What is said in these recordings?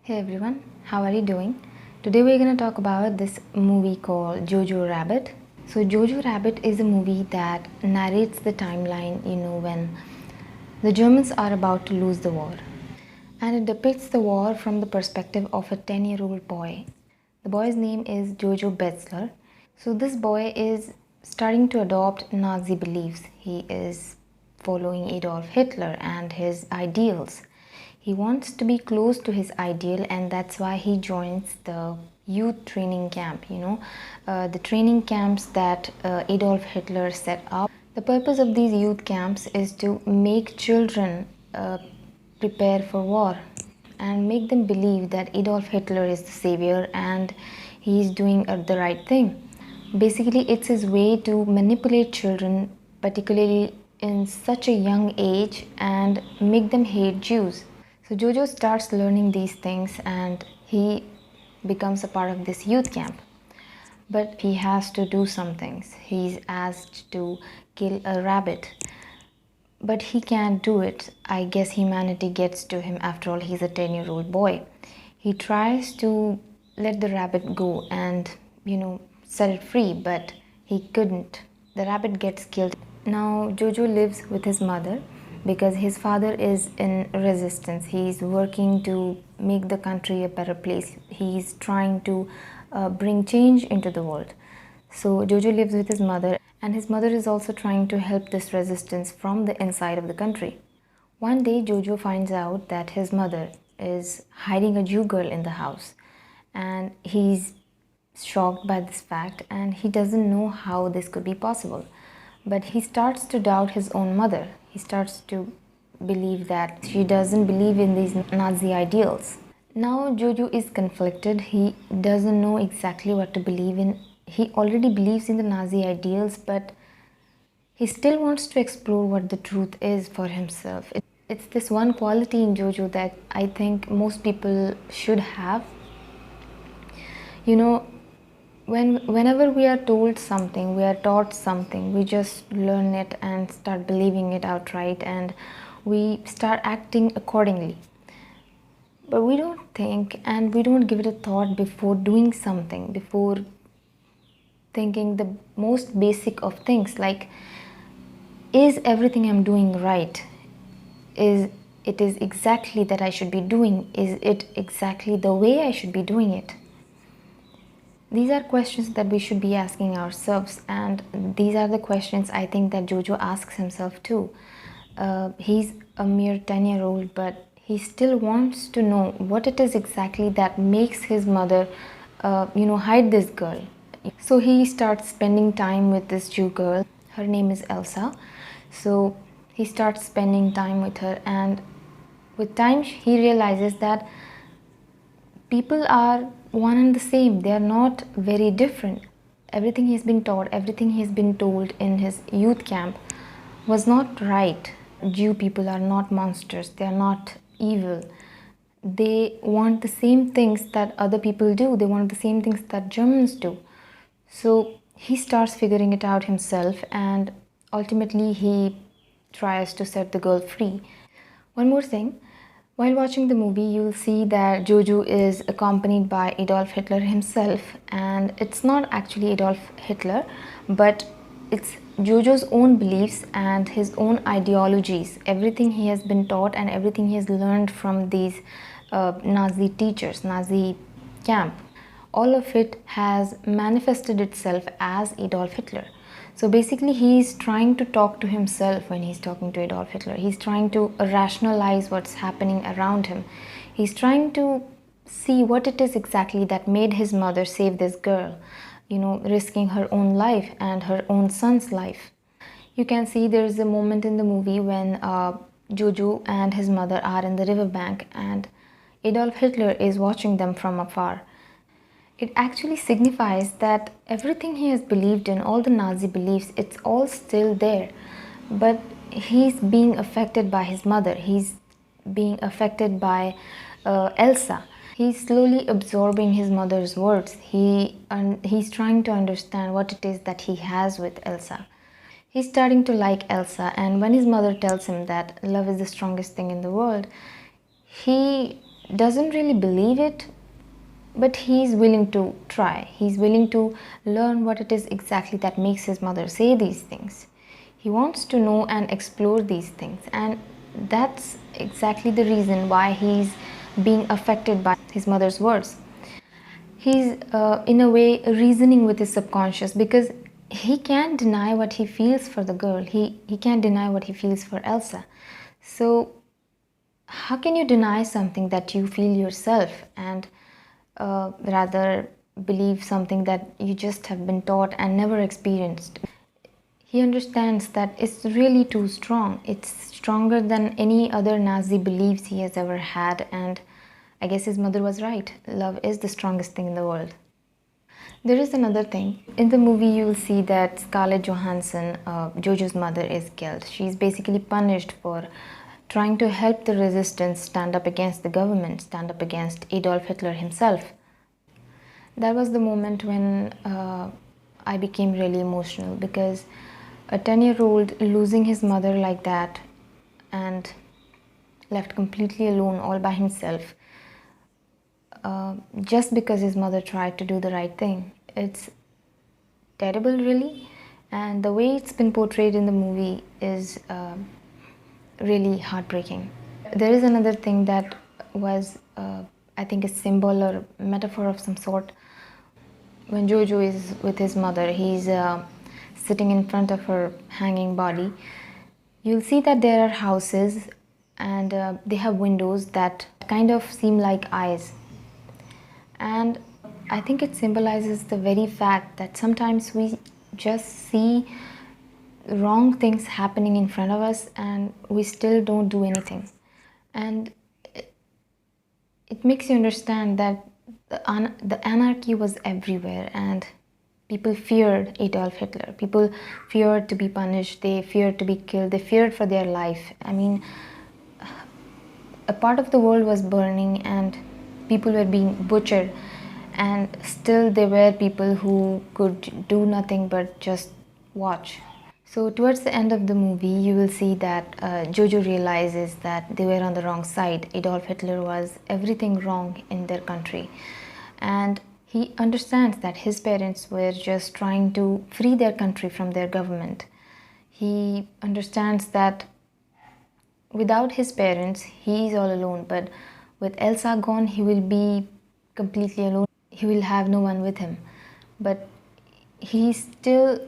Hey everyone, how are you doing? Today we're going to talk about this movie called Jojo Rabbit. So Jojo Rabbit is a movie that narrates the timeline, when the Germans are about to lose the war. And it depicts the war from the perspective of a 10-year-old boy. The boy's name is Jojo Betzler. So this boy is starting to adopt Nazi beliefs. He is following Adolf Hitler and his ideals. He wants to be close to his ideal, and that's why he joins the youth training camp, the training camps that Adolf Hitler set up. The purpose of these youth camps is to make children prepare for war and make them believe that Adolf Hitler is the savior and he is doing the right thing. Basically, it's his way to manipulate children, particularly in such a young age, and make them hate Jews. So Jojo starts learning these things and he becomes a part of this youth camp. But he has to do some things. He's asked to kill a rabbit. But he can't do it. I guess humanity gets to him. After all, he's a 10-year-old boy. He tries to let the rabbit go and, set it free, but he couldn't. The rabbit gets killed. Now Jojo lives with his mother because his father is in resistance. He's working to make the country a better place. He's trying to bring change into the world. So Jojo lives with his mother, and his mother is also trying to help this resistance from the inside of the country. One day Jojo finds out that his mother is hiding a Jew girl in the house, and he's shocked by this fact and he doesn't know how this could be possible. But he starts to doubt his own mother. He starts to believe that she doesn't believe in these Nazi ideals. Now Jojo is conflicted. He doesn't know exactly what to believe in. He already believes in the Nazi ideals, but he still wants to explore what the truth is for himself. It's this one quality in Jojo that I think most people should have. Whenever we are told something, we are taught something, we just learn it and start believing it outright, and we start acting accordingly. But we don't think and we don't give it a thought before doing something, before thinking the most basic of things, like, is everything I'm doing right? Is it exactly that I should be doing? Is it exactly the way I should be doing it? These are questions that we should be asking ourselves, and these are the questions I think that Jojo asks himself too. He's a mere 10-year-old, but he still wants to know what it is exactly that makes his mother, hide this girl. So he starts spending time with this Jew girl. Her name is Elsa. So he starts spending time with her, and with time he realizes that people are one and the same. They are not very different. Everything he's been taught, everything he's been told in his youth camp was not right. Jew people are not monsters. They are not evil. They want the same things that other people do. They want the same things that Germans do. So he starts figuring it out himself, and ultimately he tries to set the girl free. One more thing. While watching the movie, you'll see that Jojo is accompanied by Adolf Hitler himself, and it's not actually Adolf Hitler, but it's Jojo's own beliefs and his own ideologies, everything he has been taught and everything he has learned from these Nazi teachers, Nazi camp. All of it has manifested itself as Adolf Hitler. So basically he's trying to talk to himself when he's talking to Adolf Hitler. He's trying to rationalize what's happening around him. He's trying to see what it is exactly that made his mother save this girl, risking her own life and her own son's life. You can see there's a moment in the movie when Jojo and his mother are in the riverbank and Adolf Hitler is watching them from afar. It actually signifies that everything he has believed in, all the Nazi beliefs, it's all still there. But he's being affected by his mother. He's being affected by Elsa. He's slowly absorbing his mother's words. He's trying to understand what it is that he has with Elsa. He's starting to like Elsa, and when his mother tells him that love is the strongest thing in the world, he doesn't really believe it, but he's willing to try. He's willing to learn what it is exactly that makes his mother say these things. He wants to know and explore these things, and that's exactly the reason why he's being affected by his mother's words. He's in a way reasoning with his subconscious, because he can't deny what he feels for the girl. He can't deny what he feels for Elsa. So how can you deny something that you feel yourself, and rather believe something that you just have been taught and never experienced? He understands that it's really too strong. It's stronger than any other Nazi beliefs he has ever had, and I guess his mother was right. Love is the strongest thing in the world. There is another thing. In the movie, you will see that Scarlett Johansson, Jojo's mother, is killed. She's basically punished for trying to help the resistance stand up against the government, stand up against Adolf Hitler himself. That was the moment when I became really emotional, because a 10-year-old losing his mother like that and left completely alone all by himself, just because his mother tried to do the right thing. It's terrible, really, and the way it's been portrayed in the movie is really heartbreaking. There is another thing that was, I think, a symbol or metaphor of some sort. When Jojo is with his mother, he's sitting in front of her hanging body. You'll see that there are houses, and they have windows that kind of seem like eyes. And I think it symbolizes the very fact that sometimes we just see wrong things happening in front of us and we still don't do anything. And it makes you understand that the anarchy was everywhere, and people feared Adolf Hitler. People feared to be punished, they feared to be killed, they feared for their life. I mean, a part of the world was burning and people were being butchered, and still there were people who could do nothing but just watch. So towards the end of the movie, you will see that Jojo realizes that they were on the wrong side. Adolf Hitler was everything wrong in their country, and he understands that his parents were just trying to free their country from their government. He understands that without his parents, he is all alone, but with Elsa gone, he will be completely alone. He will have no one with him. But he's still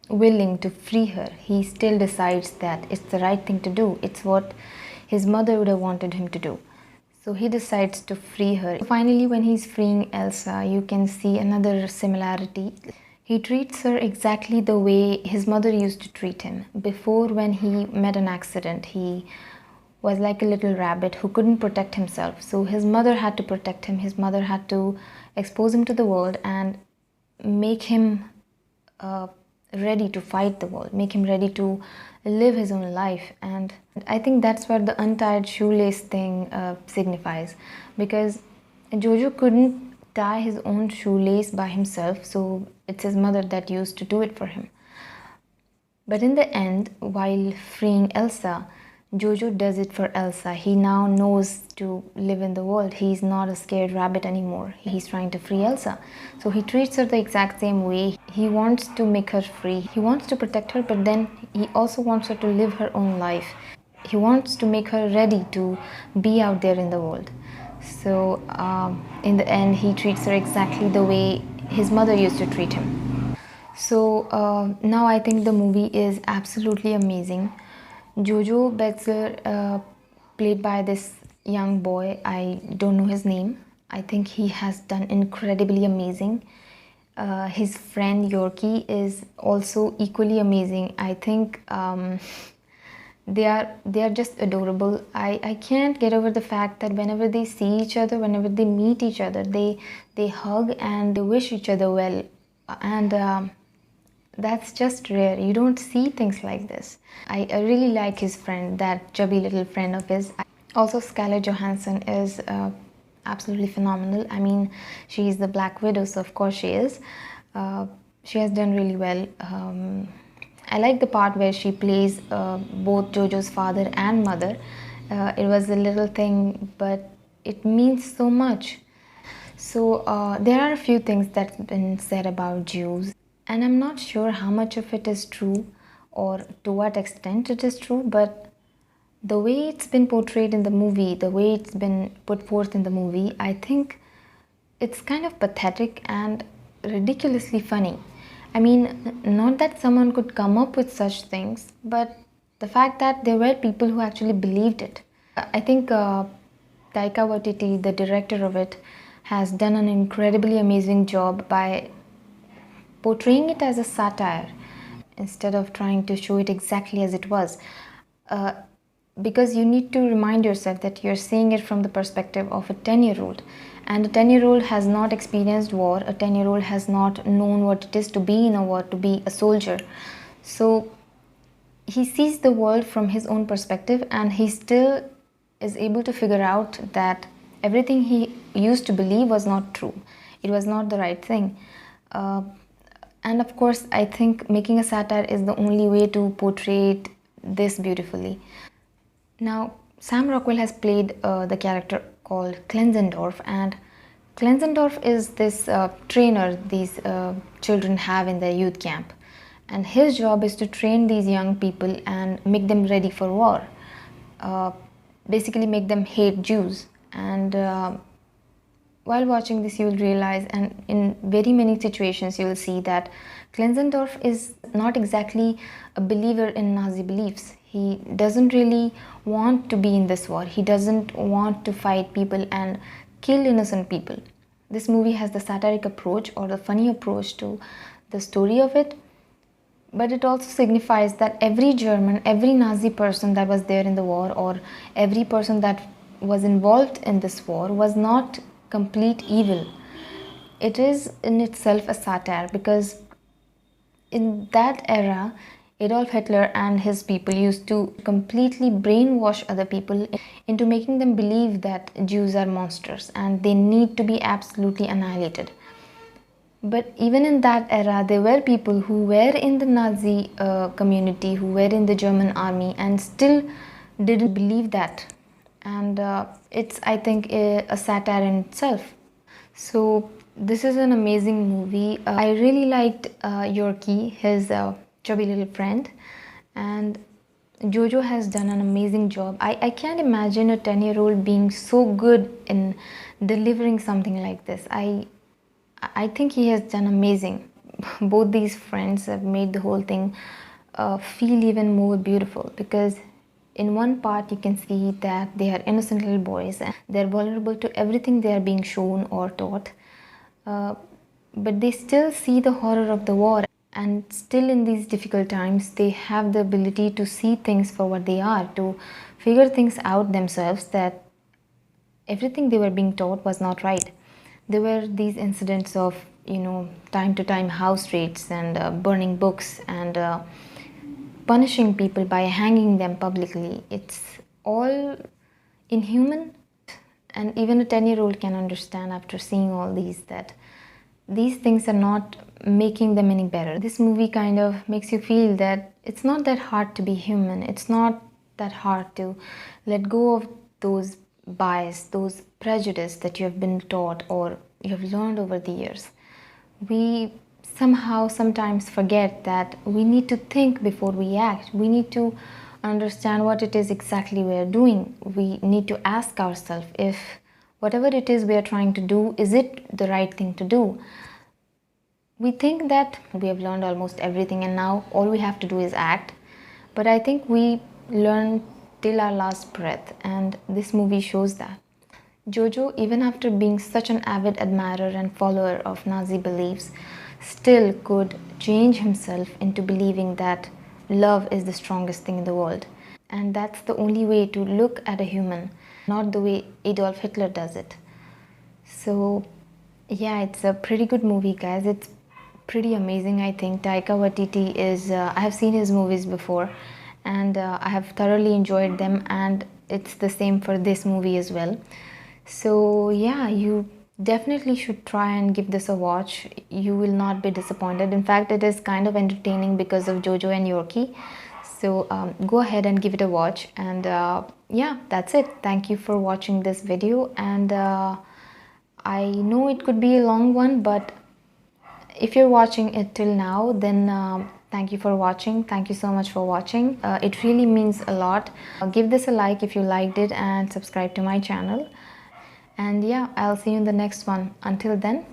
willing to free her. He still decides that it's the right thing to do. It's what his mother would have wanted him to do. So he decides to free her. Finally, when he's freeing Elsa, you can see another similarity. He treats her exactly the way his mother used to treat him. Before, when he met an accident, he was like a little rabbit who couldn't protect himself. So his mother had to protect him. His mother had to expose him to the world and make him ready to fight the world, make him ready to live his own life. And I think that's what the untied shoelace thing signifies, because Jojo couldn't tie his own shoelace by himself, so it's his mother that used to do it for him. But in the end, while freeing Elsa, Jojo does it for Elsa. He now knows to live in the world. He's not a scared rabbit anymore. He's trying to free Elsa. So he treats her the exact same way. He wants to make her free. He wants to protect her, but then he also wants her to live her own life. He wants to make her ready to be out there in the world. So in the end, he treats her exactly the way his mother used to treat him. So now I think the movie is absolutely amazing. Jojo Betzler, played by this young boy, I don't know his name. I think he has done incredibly amazing. His friend Yorkie is also equally amazing. I think they are just adorable. I can't get over the fact that whenever they see each other, whenever they meet each other, they hug and they wish each other well. And that's just rare. You don't see things like this. I really like his friend, that chubby little friend of his. Also, Scarlett Johansson is absolutely phenomenal. I mean, she's the Black Widow, so of course she is. She has done really well. I like the part where she plays both Jojo's father and mother. It was a little thing, but it means so much. So there are a few things that's been said about Jews, and I'm not sure how much of it is true or to what extent it is true, but the way it's been portrayed in the movie, the way it's been put forth in the movie, I think it's kind of pathetic and ridiculously funny. I mean, not that someone could come up with such things, but the fact that there were people who actually believed it. I think Taika Waititi, the director of it, has done an incredibly amazing job by portraying it as a satire instead of trying to show it exactly as it was. Uh, because you need to remind yourself that you're seeing it from the perspective of a 10-year-old, and a 10-year-old has not experienced war, a 10-year-old has not known what it is to be in a war, to be a soldier. So he sees the world from his own perspective, and he still is able to figure out that everything he used to believe was not true. It was not the right thing. And of course, I think making a satire is the only way to portray it this beautifully. Now, Sam Rockwell has played the character called Klenzendorf, and Klenzendorf is this trainer these children have in their youth camp, and his job is to train these young people and make them ready for war, basically make them hate Jews. And while watching this, you will realize, and in very many situations you will see, that Klenzendorf is not exactly a believer in Nazi beliefs. He doesn't really want to be in this war. He doesn't want to fight people and kill innocent people. This movie has the satiric approach or the funny approach to the story of it, but it also signifies that every German, every Nazi person that was there in the war, or every person that was involved in this war, was not complete evil. It is in itself a satire, because in that era, Adolf Hitler and his people used to completely brainwash other people into making them believe that Jews are monsters and they need to be absolutely annihilated. But even in that era, there were people who were in the Nazi community, who were in the German army, and still didn't believe that. And it's, I think, a satire in itself. So this is an amazing movie. I really liked Yorkie, his chubby little friend, and Jojo has done an amazing job. I can't imagine a 10-year-old being so good in delivering something like this. I think he has done amazing. Both these friends have made the whole thing feel even more beautiful, because in one part you can see that they are innocent little boys and they're vulnerable to everything they are being shown or taught, but they still see the horror of the war, and still in these difficult times they have the ability to see things for what they are, to figure things out themselves, that everything they were being taught was not right. There were these incidents of, time to time house raids and burning books and punishing people by hanging them publicly. It's all inhuman, and even a 10-year-old can understand after seeing all these that these things are not making them any better. This movie kind of makes you feel that it's not that hard to be human. It's not that hard to let go of those bias, those prejudice that you have been taught or you have learned over the years. We somehow sometimes forget that we need to think before we act. We need to understand what it is exactly we are doing. We need to ask ourselves if whatever it is we are trying to do, is it the right thing to do? We think that we have learned almost everything and now all we have to do is act. But I think we learn till our last breath, and this movie shows that. Jojo, even after being such an avid admirer and follower of Nazi beliefs, still could change himself into believing that love is the strongest thing in the world. And that's the only way to look at a human, not the way Adolf Hitler does it. So yeah, it's a pretty good movie, guys. It's pretty amazing, I think. Taika Waititi is, I have seen his movies before, and I have thoroughly enjoyed them, and it's the same for this movie as well. So yeah, you definitely should try and give this a watch. You will not be disappointed. In fact, it is kind of entertaining because of Jojo and Yorkie. So go ahead and give it a watch. And yeah, that's it. Thank you for watching this video. And I know it could be a long one, but if you're watching it till now, then thank you for watching. Thank you so much for watching. It really means a lot. Give this a like if you liked it, and subscribe to my channel. And yeah, I'll see you in the next one. Until then,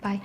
bye.